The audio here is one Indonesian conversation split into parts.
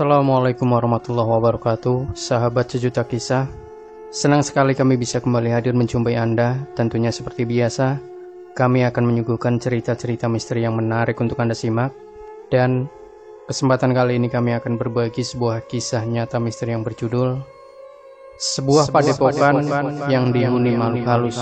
Assalamualaikum warahmatullahi wabarakatuh, sahabat sejuta kisah. Senang sekali kami bisa kembali hadir menjumpai Anda. Tentunya seperti biasa, kami akan menyuguhkan cerita-cerita misteri yang menarik untuk Anda simak. Dan kesempatan kali ini kami akan berbagi sebuah kisah nyata misteri yang berjudul Sebuah Padepokan yang Dihuni Makhluk Halus.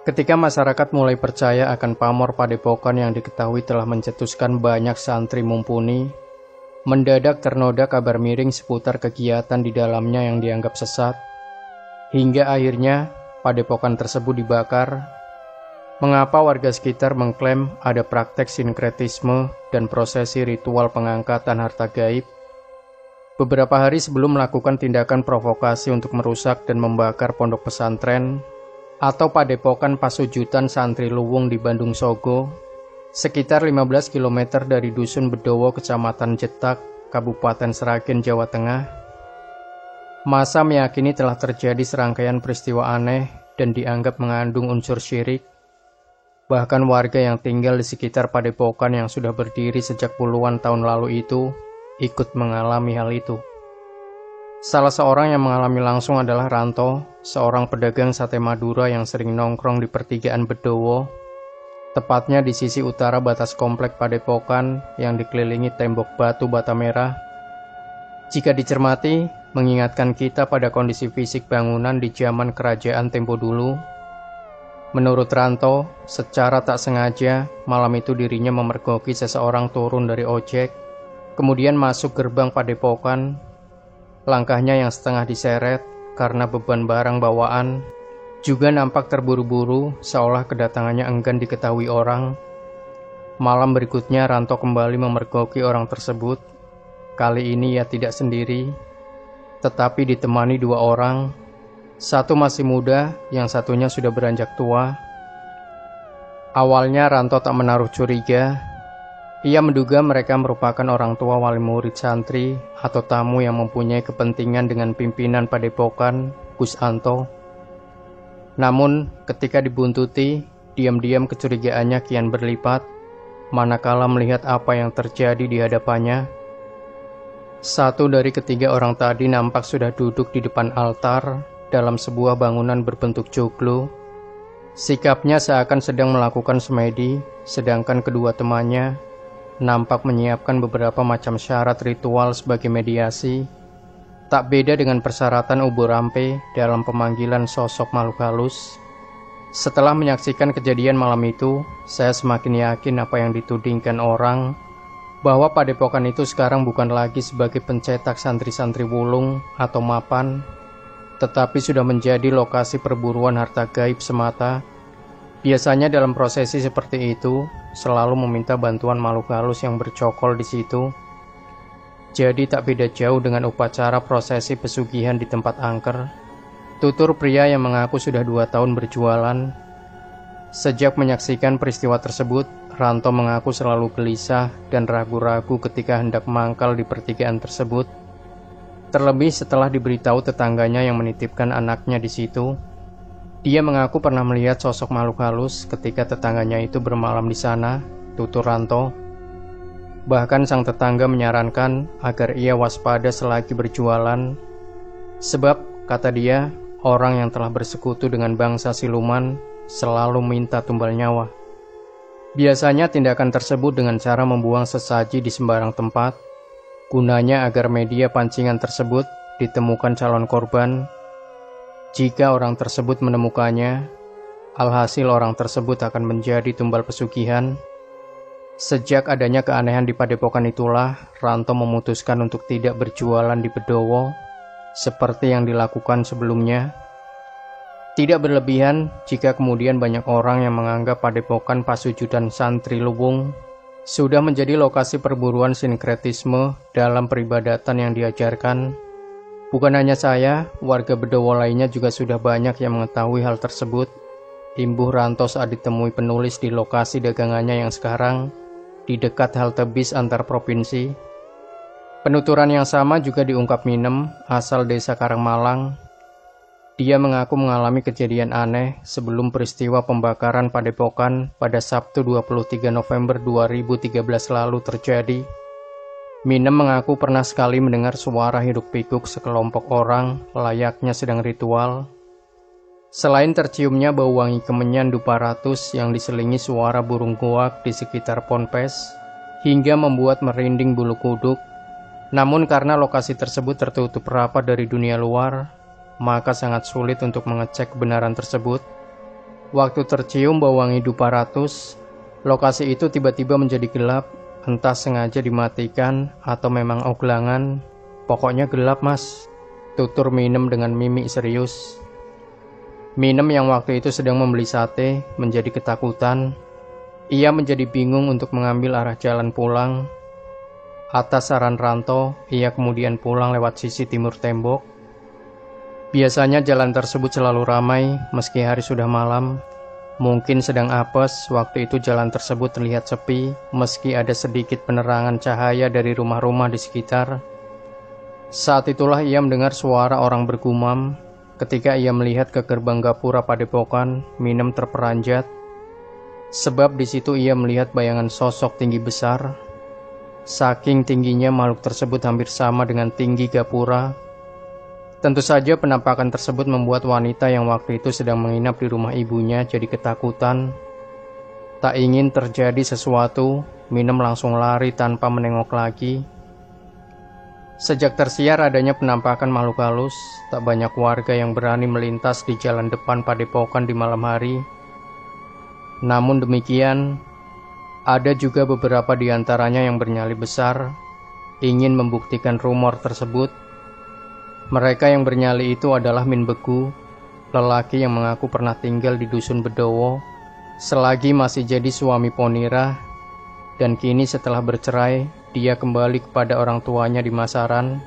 Ketika masyarakat mulai percaya akan pamor padepokan yang diketahui telah mencetuskan banyak santri mumpuni, mendadak ternoda kabar miring seputar kegiatan di dalamnya yang dianggap sesat, hingga akhirnya padepokan tersebut dibakar. Mengapa warga sekitar mengklaim ada praktek sinkretisme dan prosesi ritual pengangkatan harta gaib? Beberapa hari sebelum melakukan tindakan provokasi untuk merusak dan membakar pondok pesantren atau padepokan pasujutan santri Luwung di Bandung Sogo, sekitar 15 km dari Dusun Bedowo, Kecamatan Jetak, Kabupaten Sragen, Jawa Tengah, masa meyakini telah terjadi serangkaian peristiwa aneh dan dianggap mengandung unsur syirik. Bahkan warga yang tinggal di sekitar padepokan yang sudah berdiri sejak puluhan tahun lalu itu ikut mengalami hal itu. Salah seorang yang mengalami langsung adalah Ranto, seorang pedagang sate Madura yang sering nongkrong di pertigaan Bedowo, tepatnya di sisi utara batas komplek padepokan yang dikelilingi tembok batu bata merah. Jika dicermati, mengingatkan kita pada kondisi fisik bangunan di zaman kerajaan tempo dulu. Menurut Ranto, secara tak sengaja, malam itu dirinya memergoki seseorang turun dari ojek, kemudian masuk gerbang padepokan. Langkahnya yang setengah diseret karena beban barang bawaan juga nampak terburu-buru, seolah kedatangannya enggan diketahui orang. Malam berikutnya Ranto kembali memergoki orang tersebut. Kali ini ia tidak sendiri, tetapi ditemani dua orang. Satu masih muda, yang satunya sudah beranjak tua. Awalnya Ranto tak menaruh curiga. Ia menduga mereka merupakan orang tua wali murid santri atau tamu yang mempunyai kepentingan dengan pimpinan padepokan, Gus Anto. Namun, ketika dibuntuti, diam-diam kecurigaannya kian berlipat, manakala melihat apa yang terjadi di hadapannya. Satu dari ketiga orang tadi nampak sudah duduk di depan altar dalam sebuah bangunan berbentuk joglo. Sikapnya seakan sedang melakukan semedi, sedangkan kedua temannya nampak menyiapkan beberapa macam syarat ritual sebagai mediasi. Tak beda dengan persyaratan ubur rampe dalam pemanggilan sosok makhluk halus. Setelah menyaksikan kejadian malam itu, saya semakin yakin apa yang ditudingkan orang, bahwa padepokan itu sekarang bukan lagi sebagai pencetak santri-santri wulung atau mapan, tetapi sudah menjadi lokasi perburuan harta gaib semata. Biasanya dalam prosesi seperti itu, selalu meminta bantuan makhluk halus yang bercokol di situ. Jadi tak beda jauh dengan upacara prosesi pesugihan di tempat angker. Tutur pria yang mengaku sudah 2 tahun berjualan. Sejak menyaksikan peristiwa tersebut, Ranto mengaku selalu gelisah dan ragu-ragu ketika hendak mangkal di pertigaan tersebut. Terlebih setelah diberitahu tetangganya yang menitipkan anaknya di situ. Dia mengaku pernah melihat sosok makhluk halus ketika tetangganya itu bermalam di sana, tutur Ranto. Bahkan sang tetangga menyarankan agar ia waspada selagi berjualan. Sebab, kata dia, orang yang telah bersekutu dengan bangsa siluman selalu minta tumbal nyawa. Biasanya tindakan tersebut dengan cara membuang sesaji di sembarang tempat, gunanya agar media pancingan tersebut ditemukan calon korban. Jika orang tersebut menemukannya, alhasil orang tersebut akan menjadi tumbal pesugihan. Sejak adanya keanehan di padepokan itulah, Ranto memutuskan untuk tidak berjualan di Bedowo, seperti yang dilakukan sebelumnya. Tidak berlebihan jika kemudian banyak orang yang menganggap padepokan pasujudan santri Luwung sudah menjadi lokasi perburuan sinkretisme dalam peribadatan yang diajarkan. Bukan hanya saya, warga Bedowo lainnya juga sudah banyak yang mengetahui hal tersebut. Imbuh Ranto saat ditemui penulis di lokasi dagangannya yang sekarang di dekat halte bis antar provinsi. Penuturan yang sama juga diungkap Minem, asal desa Karangmalang. Dia mengaku mengalami kejadian aneh sebelum peristiwa pembakaran padepokan pada Sabtu 23 November 2013 lalu terjadi. Minem mengaku pernah sekali mendengar suara hiruk-pikuk sekelompok orang layaknya sedang ritual. Selain terciumnya bau wangi kemenyan Duparatus yang diselingi suara burung goak di sekitar Ponpes, hingga membuat merinding bulu kuduk. Namun karena lokasi tersebut tertutup rapat dari dunia luar, maka sangat sulit untuk mengecek kebenaran tersebut. Waktu tercium bau wangi Duparatus, lokasi itu tiba-tiba menjadi gelap, entah sengaja dimatikan atau memang oglangan. Pokoknya gelap mas, tutur Minem dengan mimik serius. Minem yang waktu itu sedang membeli sate menjadi ketakutan. Ia menjadi bingung untuk mengambil arah jalan pulang. Atas saran Ranto, ia kemudian pulang lewat sisi timur tembok. Biasanya jalan tersebut selalu ramai meski hari sudah malam. Mungkin sedang apes, waktu itu jalan tersebut terlihat sepi meski ada sedikit penerangan cahaya dari rumah-rumah di sekitar. Saat itulah ia mendengar suara orang bergumam. Ketika ia melihat ke gerbang gapura Padepokan, Minem terperanjat. Sebab di situ ia melihat bayangan sosok tinggi besar. Saking tingginya makhluk tersebut hampir sama dengan tinggi gapura. Tentu saja penampakan tersebut membuat wanita yang waktu itu sedang menginap di rumah ibunya jadi ketakutan. Tak ingin terjadi sesuatu, Minem langsung lari tanpa menengok lagi. Sejak tersiar adanya penampakan makhluk halus, tak banyak warga yang berani melintas di jalan depan Padepokan di malam hari. Namun demikian, ada juga beberapa di antaranya yang bernyali besar, ingin membuktikan rumor tersebut. Mereka yang bernyali itu adalah Min Begu, lelaki yang mengaku pernah tinggal di Dusun Bedowo, selagi masih jadi suami Ponira, dan kini setelah bercerai, dia kembali kepada orang tuanya di Masaran.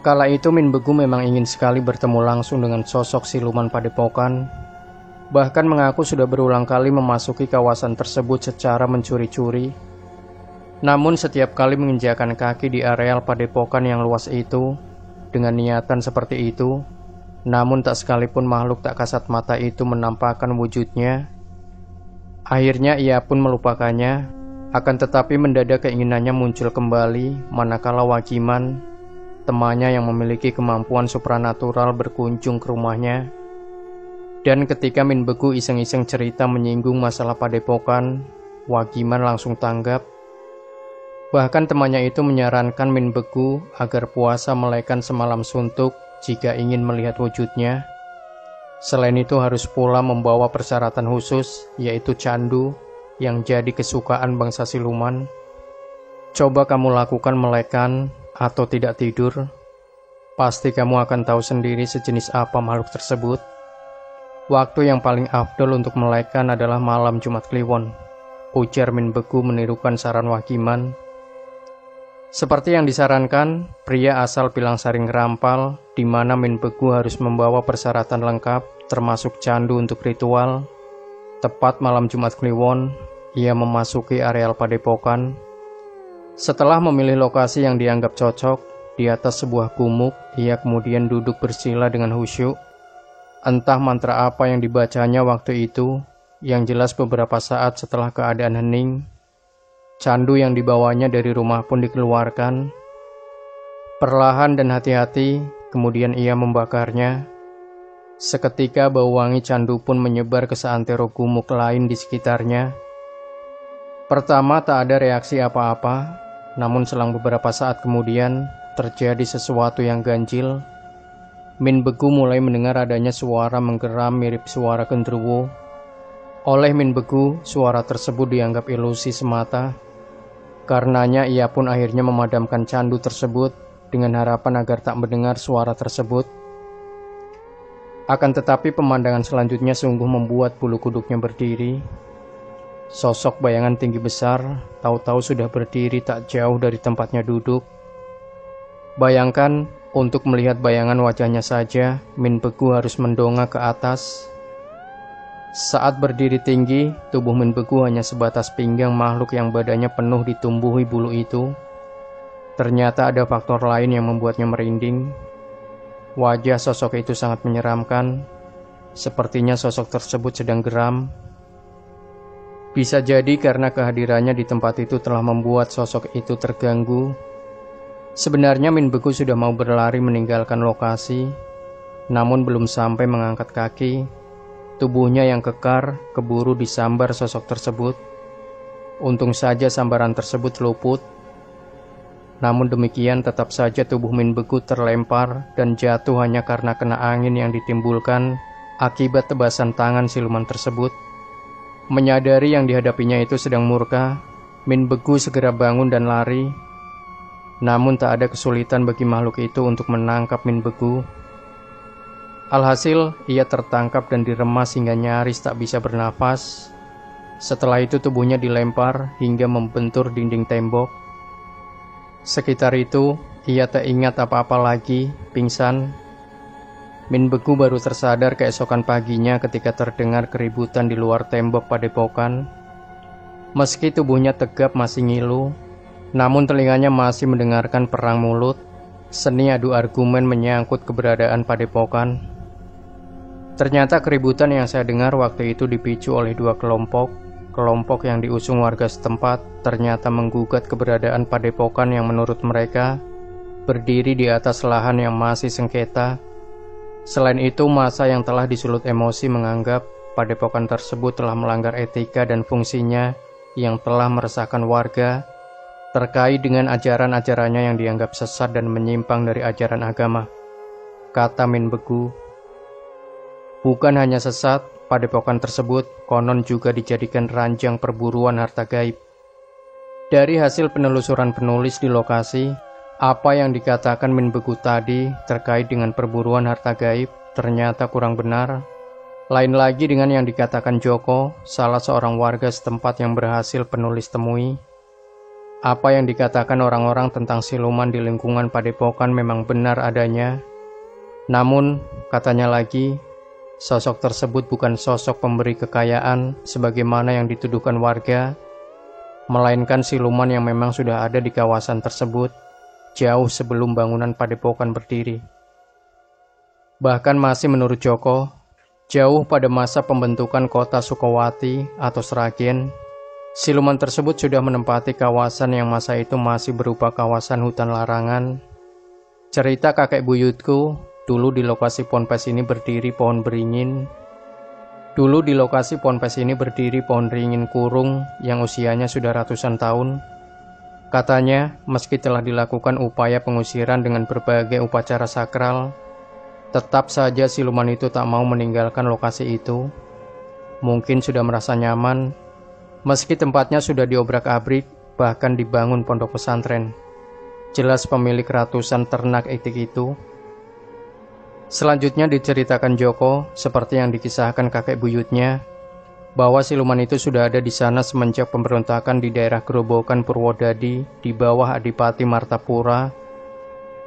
Kala itu Min Begu memang ingin sekali bertemu langsung dengan sosok siluman Padepokan. Bahkan mengaku sudah berulang kali memasuki kawasan tersebut secara mencuri-curi. Namun setiap kali menginjakan kaki di areal Padepokan yang luas itu, dengan niatan seperti itu, namun tak sekalipun makhluk tak kasat mata itu menampakkan wujudnya. Akhirnya ia pun melupakannya. Akan tetapi mendadak keinginannya muncul kembali manakala Wakiman, temannya yang memiliki kemampuan supranatural berkunjung ke rumahnya. Dan ketika Min Begu iseng-iseng cerita menyinggung masalah Padepokan, Wakiman langsung tanggap. Bahkan temannya itu menyarankan Min Begu agar puasa melaikan semalam suntuk jika ingin melihat wujudnya. Selain itu harus pula membawa persyaratan khusus, yaitu candu, yang jadi kesukaan bangsa siluman. Coba kamu lakukan melekan atau tidak tidur, pasti kamu akan tahu sendiri sejenis apa makhluk tersebut. Waktu yang paling afdol untuk melekan adalah malam Jumat Kliwon, ujar Min Begu menirukan saran Wakiman. Seperti yang disarankan, pria asal Pilang-Saring Rampal, di mana Min Begu harus membawa persyaratan lengkap, termasuk candu untuk ritual. Tepat malam Jumat Kliwon, ia memasuki areal Padepokan. Setelah memilih lokasi yang dianggap cocok, di atas sebuah gumuk, ia kemudian duduk bersila dengan khusyuk. Entah mantra apa yang dibacanya waktu itu, yang jelas beberapa saat setelah keadaan hening, candu yang dibawanya dari rumah pun dikeluarkan. Perlahan dan hati-hati, kemudian ia membakarnya. Seketika bau wangi candu pun menyebar ke seantero gumuk lain di sekitarnya. Pertama tak ada reaksi apa-apa, namun selang beberapa saat kemudian terjadi sesuatu yang ganjil. Min Begu mulai mendengar adanya suara menggeram mirip suara genderuwo. Oleh Min Begu, suara tersebut dianggap ilusi semata. Karenanya ia pun akhirnya memadamkan candu tersebut dengan harapan agar tak mendengar suara tersebut. Akan tetapi pemandangan selanjutnya sungguh membuat bulu kuduknya berdiri. Sosok bayangan tinggi besar tahu-tahu sudah berdiri tak jauh dari tempatnya duduk. Bayangkan, untuk melihat bayangan wajahnya saja, Min Begu harus mendongak ke atas. Saat berdiri tinggi, tubuh Min Begu hanya sebatas pinggang makhluk yang badannya penuh ditumbuhi bulu itu. Ternyata ada faktor lain yang membuatnya merinding. Wajah sosok itu sangat menyeramkan. Sepertinya sosok tersebut sedang geram. Bisa jadi karena kehadirannya di tempat itu telah membuat sosok itu terganggu. Sebenarnya Min Beku sudah mau berlari meninggalkan lokasi, namun belum sampai mengangkat kaki, tubuhnya yang kekar keburu disambar sosok tersebut. Untung saja sambaran tersebut luput. Namun demikian tetap saja tubuh Min Beku terlempar dan jatuh hanya karena kena angin yang ditimbulkan akibat tebasan tangan siluman tersebut. Menyadari yang dihadapinya itu sedang murka, Min Beku segera bangun dan lari. Namun tak ada kesulitan bagi makhluk itu untuk menangkap Min Beku. Alhasil, ia tertangkap dan diremas hingga nyaris tak bisa bernafas. Setelah itu tubuhnya dilempar hingga membentur dinding tembok. Sekitar itu, ia tak ingat apa-apa lagi, pingsan. Min Beku baru tersadar keesokan paginya ketika terdengar keributan di luar tembok padepokan. Meski tubuhnya tegap masih ngilu, namun telinganya masih mendengarkan perang mulut, seni adu argumen menyangkut keberadaan padepokan. Ternyata keributan yang saya dengar waktu itu dipicu oleh dua kelompok. Kelompok yang diusung warga setempat ternyata menggugat keberadaan padepokan yang menurut mereka berdiri di atas lahan yang masih sengketa. Selain itu, massa yang telah disulut emosi menganggap padepokan tersebut telah melanggar etika dan fungsinya yang telah meresahkan warga terkait dengan ajaran-ajarannya yang dianggap sesat dan menyimpang dari ajaran agama. Kata Min Beku, bukan hanya sesat, padepokan tersebut konon juga dijadikan ranjang perburuan harta gaib. Dari hasil penelusuran penulis di lokasi, apa yang dikatakan Min Beku tadi terkait dengan perburuan harta gaib ternyata kurang benar. Lain lagi dengan yang dikatakan Joko, salah seorang warga setempat yang berhasil penulis temui. Apa yang dikatakan orang-orang tentang siluman di lingkungan padepokan memang benar adanya. Namun, katanya lagi, sosok tersebut bukan sosok pemberi kekayaan sebagaimana yang dituduhkan warga, melainkan siluman yang memang sudah ada di kawasan tersebut jauh sebelum bangunan padepokan berdiri. Bahkan masih menurut Joko, jauh pada masa pembentukan kota Sukowati atau Sragen, siluman tersebut sudah menempati kawasan yang masa itu masih berupa kawasan hutan larangan. Cerita kakek buyutku, dulu di lokasi ponpes ini berdiri pohon beringin. Dulu di lokasi ponpes ini berdiri pohon beringin kurung yang usianya sudah ratusan tahun. Katanya, meski telah dilakukan upaya pengusiran dengan berbagai upacara sakral, tetap saja siluman itu tak mau meninggalkan lokasi itu. Mungkin sudah merasa nyaman, meski tempatnya sudah diobrak-abrik, bahkan dibangun pondok pesantren. Jelas pemilik ratusan ternak itik itu. Selanjutnya diceritakan Joko, seperti yang dikisahkan kakek buyutnya, bahwa siluman itu sudah ada di sana semenjak pemberontakan di daerah Grobogan Purwodadi di bawah Adipati Martapura,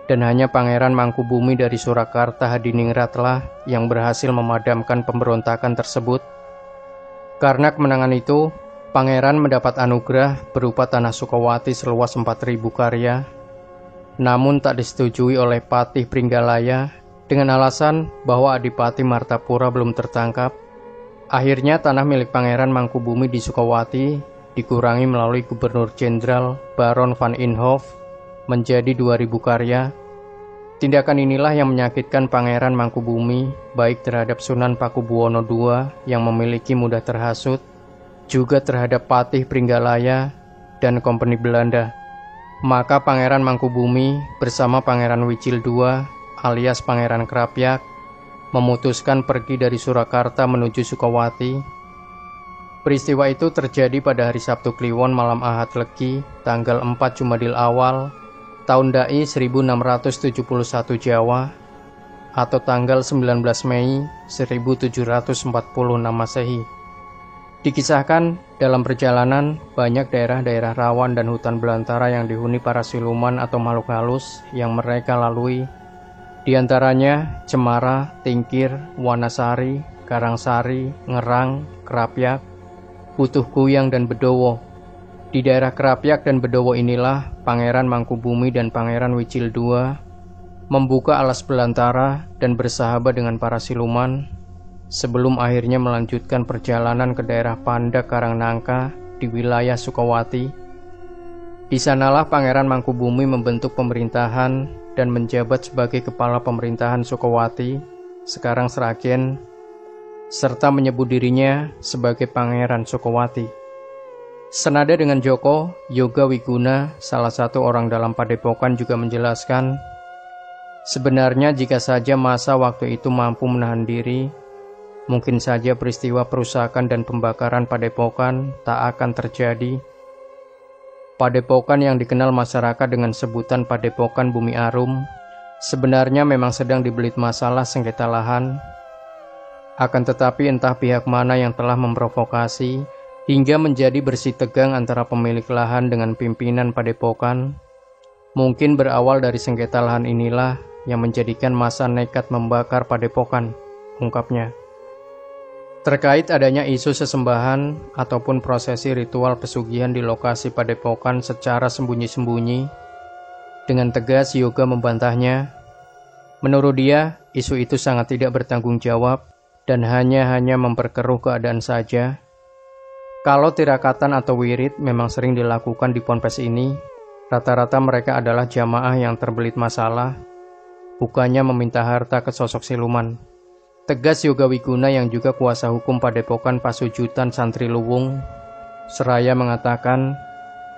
dan hanya Pangeran Mangkubumi dari Surakarta Hadiningratlah yang berhasil memadamkan pemberontakan tersebut. Karena kemenangan itu, Pangeran mendapat anugerah berupa tanah Sukowati seluas 4.000 karya, namun tak disetujui oleh Patih Pringgalaya dengan alasan bahwa Adipati Martapura belum tertangkap. Akhirnya tanah milik Pangeran Mangkubumi di Sukowati dikurangi melalui Gubernur Jenderal Baron van Inhofe menjadi 2.000 karya. Tindakan inilah yang menyakitkan Pangeran Mangkubumi baik terhadap Sunan Pakubuwono II yang memiliki mudah terhasut, juga terhadap Patih Pringgalaya dan Kompeni Belanda. Maka Pangeran Mangkubumi bersama Pangeran Wicil II alias Pangeran Krapyak memutuskan pergi dari Surakarta menuju Sukowati. Peristiwa itu terjadi pada hari Sabtu Kliwon malam Ahad Legi, tanggal 4 Jumadil Awal, tahun Dai 1671 Jawa, atau tanggal 19 Mei 1746 Masehi. Dikisahkan, dalam perjalanan, banyak daerah-daerah rawan dan hutan belantara yang dihuni para siluman atau makhluk halus yang mereka lalui. Di antaranya Cemara, Tingkir, Wanasari, Karangsari, Ngerang, Krapyak, Putuh Kuyang, dan Bedowo. Di daerah Krapyak dan Bedowo inilah Pangeran Mangkubumi dan Pangeran Wicil II membuka alas belantara dan bersahabat dengan para siluman, sebelum akhirnya melanjutkan perjalanan ke daerah Pandak Karangnangka di wilayah Sukawati. Di sanalah Pangeran Mangkubumi membentuk pemerintahan dan menjabat sebagai kepala pemerintahan Sukawati, sekarang Sragen, serta menyebut dirinya sebagai Pangeran Sukawati. Senada dengan Joko, Yoga Wiguna, salah satu orang dalam Padepokan, juga menjelaskan, sebenarnya jika saja masa waktu itu mampu menahan diri, mungkin saja peristiwa perusakan dan pembakaran Padepokan tak akan terjadi. Padepokan yang dikenal masyarakat dengan sebutan Padepokan Bumi Arum sebenarnya memang sedang dibelit masalah sengketa lahan. Akan tetapi entah pihak mana yang telah memprovokasi hingga menjadi bersih tegang antara pemilik lahan dengan pimpinan Padepokan. Mungkin berawal dari sengketa lahan inilah yang menjadikan masa nekat membakar Padepokan, ungkapnya. Terkait adanya isu sesembahan ataupun prosesi ritual pesugihan di lokasi Padepokan secara sembunyi-sembunyi, dengan tegas Yoga membantahnya. Menurut dia, isu itu sangat tidak bertanggung jawab dan hanya memperkeruh keadaan saja. Kalau tirakatan atau wirid memang sering dilakukan di ponpes ini, rata-rata mereka adalah jamaah yang terbelit masalah, bukannya meminta harta ke sosok siluman. Tegas Yoga Wiguna yang juga kuasa hukum Padepokan Pasujutan Santri Luwung, seraya mengatakan,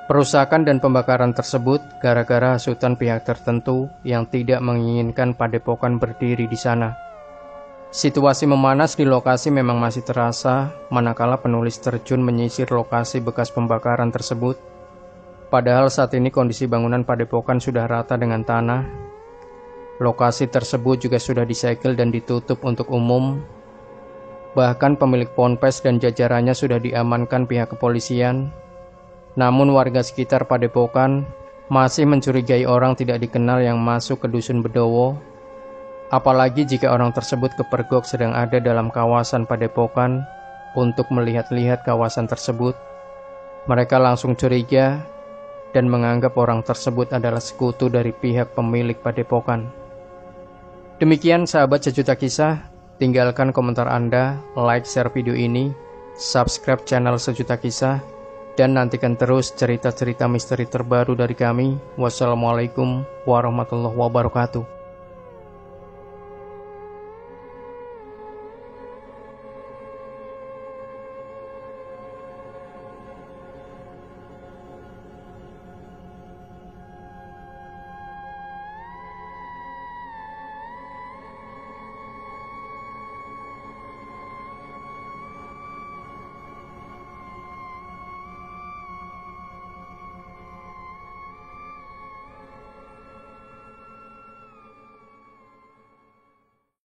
perusakan dan pembakaran tersebut gara-gara hasutan pihak tertentu yang tidak menginginkan Padepokan berdiri di sana. Situasi memanas di lokasi memang masih terasa manakala penulis terjun menyisir lokasi bekas pembakaran tersebut. Padahal saat ini kondisi bangunan Padepokan sudah rata dengan tanah. Lokasi tersebut juga sudah disegel dan ditutup untuk umum. Bahkan pemilik ponpes dan jajarannya sudah diamankan pihak kepolisian. Namun warga sekitar Padepokan masih mencurigai orang tidak dikenal yang masuk ke Dusun Bedowo. Apalagi jika orang tersebut kepergok sedang ada dalam kawasan Padepokan untuk melihat-lihat kawasan tersebut. Mereka langsung curiga dan menganggap orang tersebut adalah sekutu dari pihak pemilik Padepokan. Demikian sahabat Sejuta Kisah, tinggalkan komentar Anda, like, share video ini, subscribe channel Sejuta Kisah, dan nantikan terus cerita-cerita misteri terbaru dari kami. Wassalamualaikum warahmatullahi wabarakatuh.